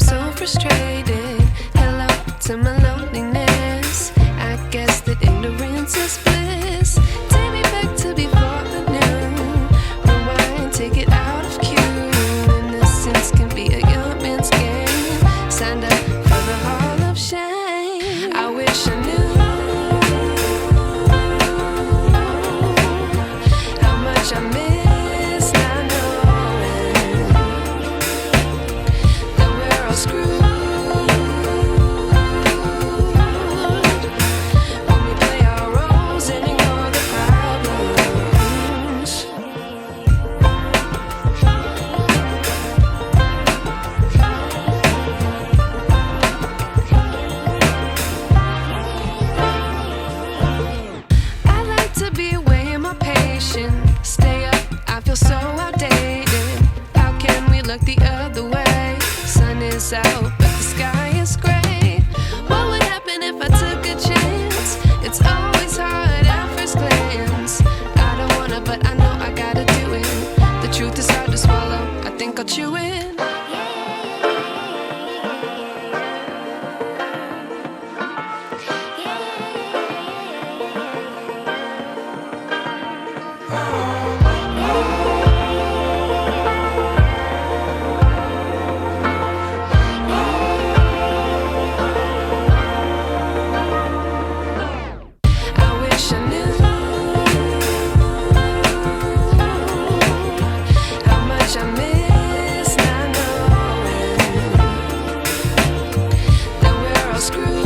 so frustrated. Hello to my loneliness. I guess that ignorance is bliss. Take me back to before I knew. Rewind, take it out of cue. Innocence can be a young man's game. Signed up for the hall of shame. I wish I knew how much I miss not knowing that we're all screwed when we play our roles and ignore the problems. I like to be away in my patience. Stay up, I feel so outdated. How can we look the other way? Sun is out, but the sky is gray. What would happen if I took a chance? It's always hard at first glance. I don't wanna, but I know I gotta do it. The truth is hard to swallow, I think I'll chew it. I wish I knew how much I miss not knowing that we're all screwed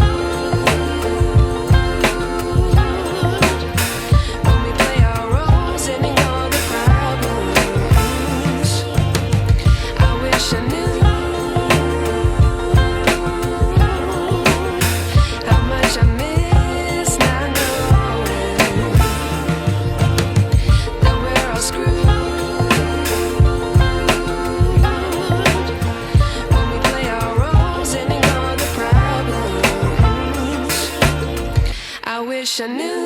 when we play our roles and ignore the problems. I wish I knew how much I miss not knowing that we're all screwed when we play our roles and ignore the problems. I wish I knew